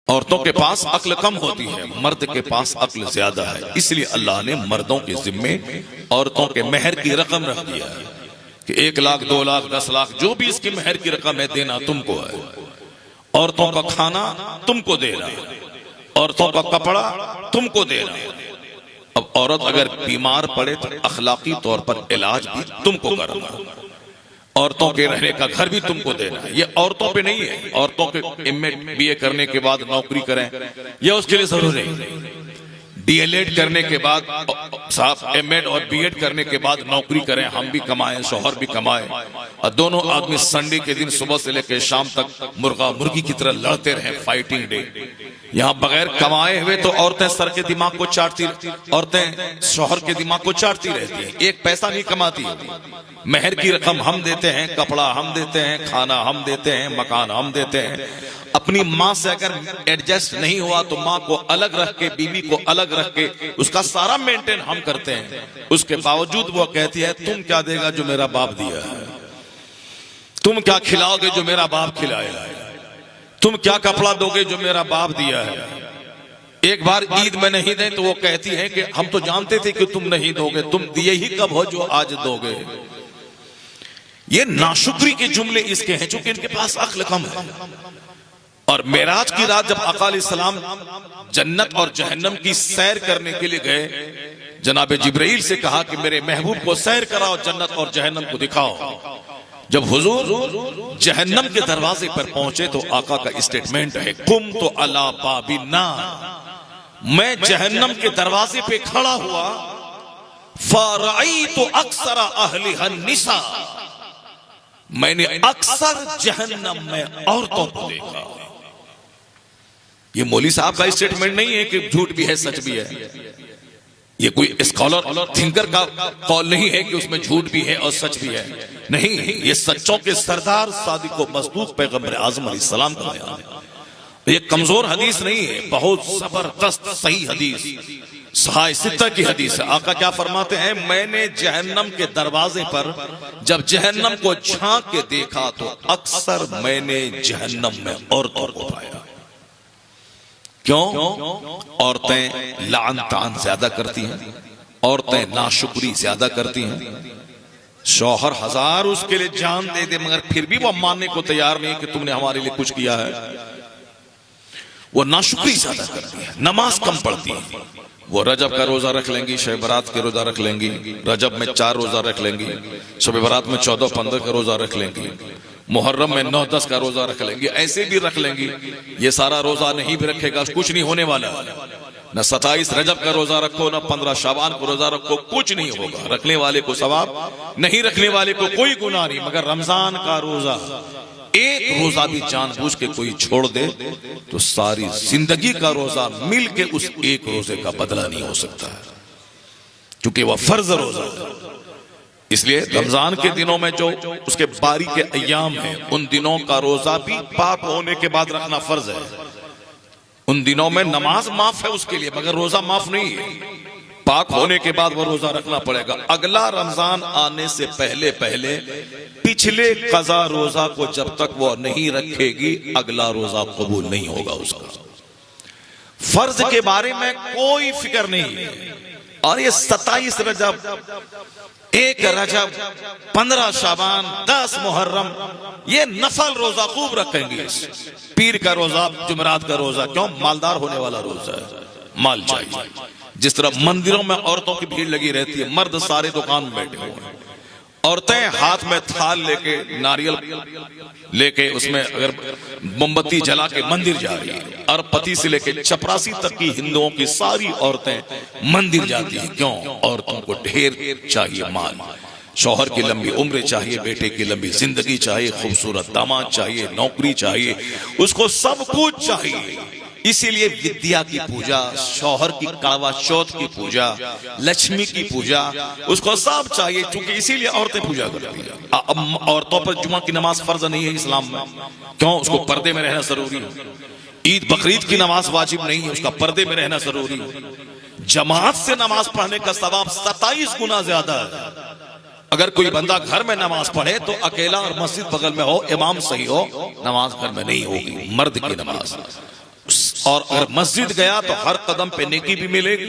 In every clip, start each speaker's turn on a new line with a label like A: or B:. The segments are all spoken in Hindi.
A: औरतों के पास अक्ल कम होती है, मर्द के पास अक्ल ज्यादा है। इसलिए अल्लाह ने मर्दों के जिम्मे औरतों के मेहर की रकम रख दिया है कि 1 लाख 2 लाख 10 लाख जो भी इसकी मेहर की रकम है देना तुमको है। औरतों का खाना तुमको देना है, औरतों का कपड़ा तुमको देना है। अब औरत अगर बीमार पड़े तो अखलाकी तौर पर इलाज भी तुमको करना है। औरतों के रहने का घर भी तुमको देना है। ये औरतों पे नहीं है। औरतों के एमए बीए करने के बाद नौकरी करें यह उसके लिए जरूरी नहीं। डीएलएड करने के बाद साहब एमएड और बीएड करने के बाद नौकरी करें, हम भी कमाएं, शौहर भी कमाएं, और दोनों आदमी संडे के दिन सुबह से लेकर शाम तक मुर्गा मुर्गी की तरह लड़ते रहें, फाइटिंग डे। यहाँ बगैर कमाए हुए तो औरतें सर के दिमाग को चाटती, औरतें शौहर के दिमाग को चाटती रहती हैं, एक पैसा नहीं कमाती। मेहर की रकम हम देते हैं, कपड़ा हम देते हैं, खाना हम देते हैं, मकान हम देते हैं। अपनी माँ से अगर एडजस्ट नहीं हुआ तो माँ को अलग रख के, बीवी को अलग रख के उसका सारा मेंटेन हम करते हैं। उसके बावजूद वो कहती है तुम क्या देगा जो मेरा बाप दिया है, तुम क्या खिलाओगे जो मेरा बाप खिलाया है, तुम क्या कपड़ा दोगे जो मेरा बाप दिया है। एक बार ईद में नहीं दें तो वो कहती है कि हम तो जानते थे कि तुम नहीं दोगे, तुम दिए ही कब हो जो आज दोगे। ये नाशुक्री के जुमले इसके हैं चूंकि इनके पास अक्ल कम है। और मेराज की रात जब आका अलैहिस्सलाम जन्नत और जहन्नम की सैर करने के लिए गए, जनाब जिब्राइल से कहा कि मेरे महबूब को सैर कराओ, जन्नत और जहन्नम को दिखाओ। जब हुजूर जहन्नम के दरवाजे पर पहुंचे तो आका का स्टेटमेंट है कुम तो अला बाबिना, मैं जहन्नम के दरवाजे पे खड़ा हुआ, फराई तो अक्सर अहलिहा निसा, मैंने अक्सर जहन्नम में औरतों को देखा। ये मौली साहब का स्टेटमेंट नहीं है कि झूठ भी है सच भी है। ये कोई स्कॉलर थिंकर का कॉल नहीं है कि उसमें झूठ भी है और सच भी है। नहीं, ये सच्चों के सरदार सादिक व मसदूक पैगंबर आजम अलैहिस्सलाम का बयान है। ये कमजोर हदीस नहीं है, बहुत जबरदस्त सही हदीस, सहाय सित्ता की हदीस है। आका क्या फरमाते हैं, मैंने जहन्नम के दरवाजे पर जब जहन्नम को झांक के देखा तो अक्सर मैंने जहन्नम में औरतों को पाया। क्यों? औरतें लान तान ज्यादा करती हैं, औरतें नाशुक्री ज्यादा करती हैं। शौहर हजार उसके लिए जान दे दे मगर फिर भी वो मानने को तैयार नहीं कि तुमने हमारे लिए कुछ किया है। वो नाशुक्री ज्यादा करती है, नमाज कम पढ़ती है। वो रजब का रोजा रख लेंगी, शब बरात के रोजा रख लेंगी, रजब में 4 रोजा रख लेंगी, शब बरात में 14-15 का रोजा रख लेंगी, मुहर्रम में 9-10 का रोजा रख लेंगी, ऐसे भी रख लेंगी। ये सारा रोजा नहीं भी रखेगा कुछ नहीं होने वाला। न 27 रजब का रोजा रखो, न 15 शाबान को रोजा रखो, कुछ नहीं होगा। रखने वाले को सवाब, नहीं रखने वाले को कोई गुनाह नहीं। मगर रमजान का रोजा, एक रोजा भी जानबूझ के कोई छोड़ दे तो सारी जिंदगी का रोजा मिल के उस एक रोजे का बदला नहीं हो सकता है, क्योंकि वह फर्ज रोजा है। इसलिए रमजान के दिनों में जो उसके बारी के अय्याम हैं, उन दिनों का रोजा भी पाक होने के बाद रखना फर्ज है। उन दिनों में नमाज माफ है उसके लिए, मगर रोजा माफ नहीं है। पाक होने के बाद वो रोजा रखना पड़ेगा। अगला रमजान आने से पहले पहले पिछले कज़ा रोजा को जब तक वो नहीं रखेगी, अगला रोजा कबूल नहीं होगा उसका। फर्ज के बारे में कोई फिक्र नहीं है। और ये 27 रजब, 1 रजब, 15 शाबान, 10 मुहर्रम, ये नफल रोजा खूब रखेंगे। पीर का रोजा, जुमरात का रोजा, क्यों? मालदार होने वाला रोजा है, माल चाहिए। जिस तरह मंदिरों में औरतों की भीड़ लगी रहती है, मर्द सारे दुकान में बैठे हुए हैं, औरतें हाथ में थाल लेके, नारियल लेके, उसमें अगर मोमबत्ती जला के मंदिर जा रही है। और पति से लेके चपरासी तक की हिंदुओं की सारी औरतें मंदिर जाती हैं। क्यों? औरतों को ढेर चाहिए माल, शौहर की लंबी उम्र चाहिए, बेटे की लंबी जिंदगी चाहिए, खूबसूरत दामाद चाहिए, नौकरी चाहिए, उसको सब कुछ चाहिए। इसीलिए विद्या की पूजा, शौहर की कड़वा चौथ की पूजा, लक्ष्मी की पूजा, उसको सब चाहिए, क्योंकि इसीलिए औरतें पूजा करती हैं। औरतों पर जुमा की नमाज फर्ज नहीं है इस्लाम में। क्यों? उसको पर्दे में रहना जरूरी है। ईद बकरीद की नमाज वाजिब नहीं है, उसका पर्दे में रहना जरूरी है। जमात से नमाज पढ़ने का सवाब 27 गुना ज्यादा है। अगर कोई बंदा घर में नमाज पढ़े तो अकेला और मस्जिद बगल में हो, इमाम सही हो, नमाज घर में नहीं होगी। मर्द की नमाज और अगर मस्जिद गया तो हर कदम पे नेकी भी मिलेगी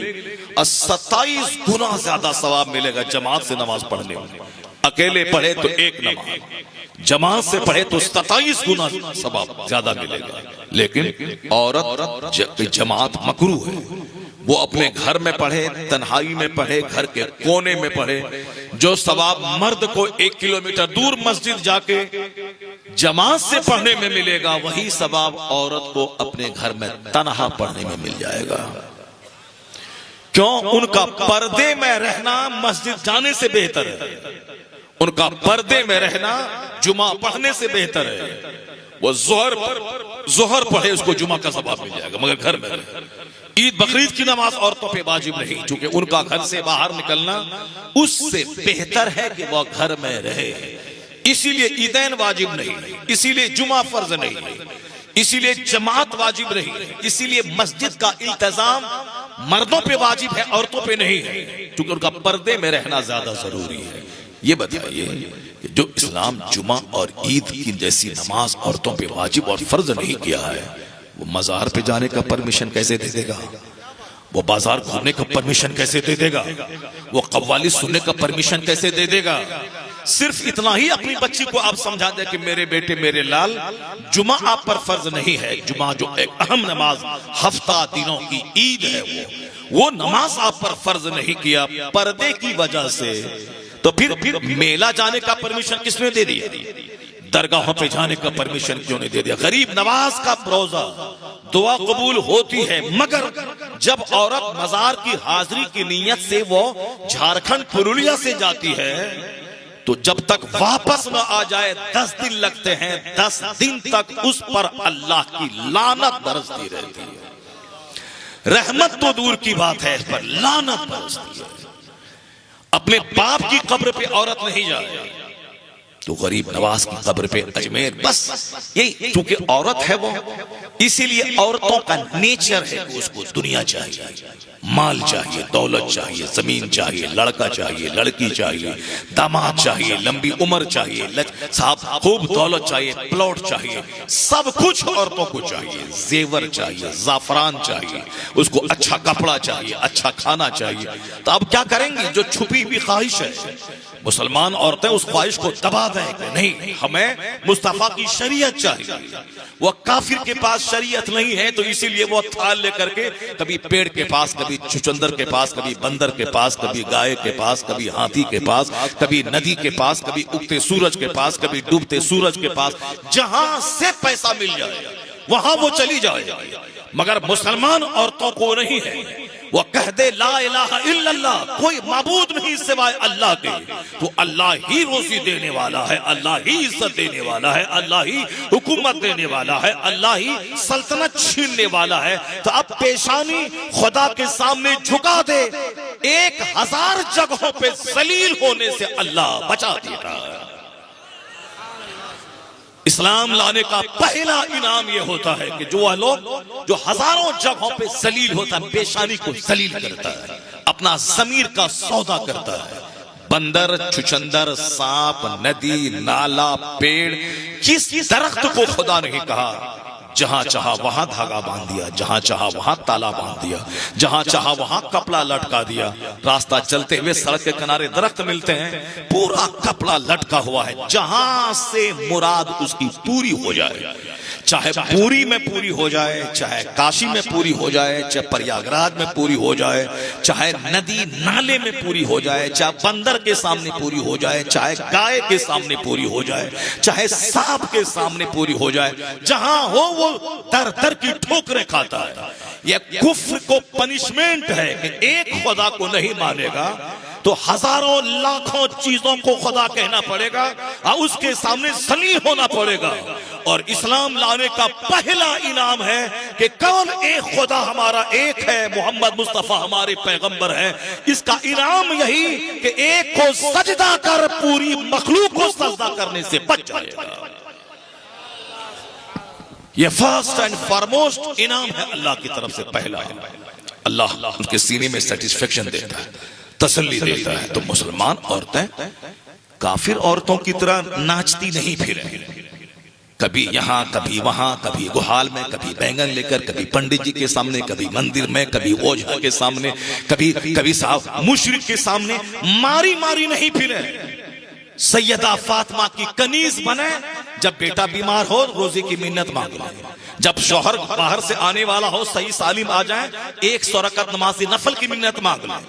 A: और 27 गुना ज्यादा सवाब मिलेगा जमात से नमाज पढ़ने में। अकेले पढ़े तो एक नमाज, जमात से पढ़े तो 27 गुना सवाब ज्यादा मिलेगा। लेकिन औरत जमात मकरूह है, वो अपने घर में पढ़े, तन्हाई में पढ़े, घर के कोने में पढ़े। जो सवाब मर्द को 1 किलोमीटर दूर मस्जिद जाके जमात से पढ़ने में मिलेगा, वही सवाब औरत को अपने घर में तन्हा पढ़ने में मिल जाएगा। क्यों? उनका पर्दे में रहना मस्जिद जाने से बेहतर है, उनका पर्दे में रहना जुमा पढ़ने से बेहतर है। वो जोहर पढ़े, उसको जुमा का सवाब मिल जाएगा, मगर घर में रहे। ईद बकरीद की नमाज औरतों पे वाजिब नहीं, क्योंकि उनका घर से बाहर निकलना उससे बेहतर है कि वह घर में रहे। इसीलिए ईदैन वाजिब नहीं, इसीलिए जुमा फर्ज नहीं, इसीलिए जमात वाजिब नहीं, इसीलिए मस्जिद का इंतजाम मर्दों पे वाजिब है, औरतों पे नहीं है, क्योंकि उनका पर्दे में रहना ज्यादा जरूरी है। ये बताइए कि जो इस्लाम जुमा और ईद की जैसी नमाज औरतों पे वाजिब और फर्ज नहीं किया है, वो मजार पे जाने का परमिशन कैसे दे देगा? वो बाजार घूमने का परमिशन कैसे दे देगा? वो कव्वाली सुनने का परमिशन कैसे दे देगा? सिर्फ इतना ही अपनी बच्ची को आप समझा दे कि मेरे बेटे मेरे लाल, जुमा आप पर फर्ज नहीं है। जुमा जो एक अहम नमाज हफ्ता दिनों की ईद है, वो नमाज आप पर फर्ज नहीं किया पर्दे की वजह से। तो फिर मेला जाने का परमिशन किसने दे दिया? दरगाहों पे जाने का परमिशन क्यों नहीं दे दिया? गरीब नवाज का रोजा दुआ कबूल होती है, मगर जब औरत मजार की हाजिरी की नीयत से वो झारखंड पुरुलिया से जाती है, तो जब तक वापस न आ जाए 10 दिन लगते हैं। 10 दिन तक उस पर अल्लाह की लानत बरसती रहती है। रहमत तो दूर की बात है, इस पर लानत बरसती है। अपने बाप की कब्र पे औरत नहीं जाए तो गरीब नवाज की कब्र पे अजमेर, बस यही। क्योंकि औरत है वो, इसीलिए औरतों का नेचर है कि उसको दुनिया चाहिए, माल चाहिए, दौलत चाहिए, जमीन चाहिए, लड़का चाहिए, लड़की चाहिए, दामाद चाहिए, लंबी उम्र चाहिए, साहब खूब दौलत चाहिए, प्लॉट चाहिए, सब कुछ औरतों को चाहिए। जेवर चाहिए, जाफरान चाहिए, उसको अच्छा कपड़ा चाहिए, अच्छा खाना चाहिए। तो अब क्या करेंगी? जो छुपी हुई ख्वाहिश है, मुसलमान औरतें उस ख्वाहिश को दबा दें कि नहीं, हमें मुस्तफा की शरीयत चाहिए। वो काफिर के पास शरीयत नहीं है, तो इसीलिए वो थाल लेकर के कभी पेड़ के पास, कभी चुचंदर के पास, कभी बंदर के पास, कभी गाय के पास, कभी हाथी के पास, कभी नदी के पास, कभी उगते सूरज के पास, कभी डूबते सूरज के पास, जहां से पैसा मिल जाए वहां वो चली जाए। मगर मुसलमान औरतों को नहीं है। वो कह दे ला इलाहा इल्लल्लाह, कोई माबूद नहीं सिवाय अल्लाह के, तो अल्लाह ही रोजी देने वाला है, अल्लाह ही इज्जत देने वाला है, अल्लाह ही हुकूमत देने वाला है, अल्लाह ही सल्तनत छीनने वाला है। तो अब पेशानी खुदा के सामने झुका दे, 1000 जगहों पे जलील होने से अल्लाह बचा देता है। इस्लाम लाने का पहला इनाम यह होता है कि जो लोग जो हजारों जगहों पे जलील होता है, पेशानी को जलील करता है, अपना जमीर का सौदा करता है। बंदर, छुचंदर, सांप, नदी, नाला, पेड़, किस दरख्त को खुदा नहीं कहा जहां चाहा वहां धागा बांध दिया, जहां चाहा वहां ताला बांध दिया, जहां चाहा वहां कपड़ा लटका दिया। रास्ता चलते हुए सड़क के किनारे दरख्त मिलते हैं, पूरा कपड़ा लटका हुआ है, जहां से मुराद उसकी पूरी हो जाए, चाहे पूरी में पूरी हो जाए, चाहे काशी में पूरी हो जाए, चाहे प्रयागराज में पूरी हो जाए, चाहे नदी नाले में पूरी हो जाए, चाहे बंदर के सामने पूरी हो जाए, चाहे गाय के सामने पूरी हो जाए, चाहे सांप के सामने पूरी हो जाए, जहां हो वो दर दर की ठोकरें खाता है। यह कुफ्र को पनिशमेंट है कि एक खुदा को नहीं मानेगा तो हजारों लाखों चीजों को खुदा कहना पड़ेगा और उसके सामने जलील होना पड़ेगा। और इस्लाम लाने का पहला इनाम है कि कौन एक खुदा हमारा एक है, मोहम्मद मुस्तफा हमारे पैगंबर है। इसका इनाम यही कि एक को सजदा कर पूरी मखलूक को सजदा करने से बच जाएगा। यह फर्स्ट एंड फॉरमोस्ट इनाम है अल्लाह की तरफ से पहला। अल्लाह उनके सीने में सेटिस्फेक्शन देता है, तसल्ली देता है। तो मुसलमान औरतें काफिर औरतों की तरह नाचती नहीं फिरें, कभी यहाँ कभी वहां, कभी गुहाल में, कभी बैंगन लेकर, कभी पंडित जी के सामने, कभी मंदिर में, कभी ओझा के सामने, कभी साहब मुशरिक के सामने मारी मारी नहीं फिरे। सैयदा फातिमा की कनीज बने, जब बेटा बीमार हो रोजे की मिन्नत मांग ले, जब शौहर बाहर से आने वाला हो सही सालिम आ जाए 100 रकअत नमाज नफल की मिन्नत मांग ले।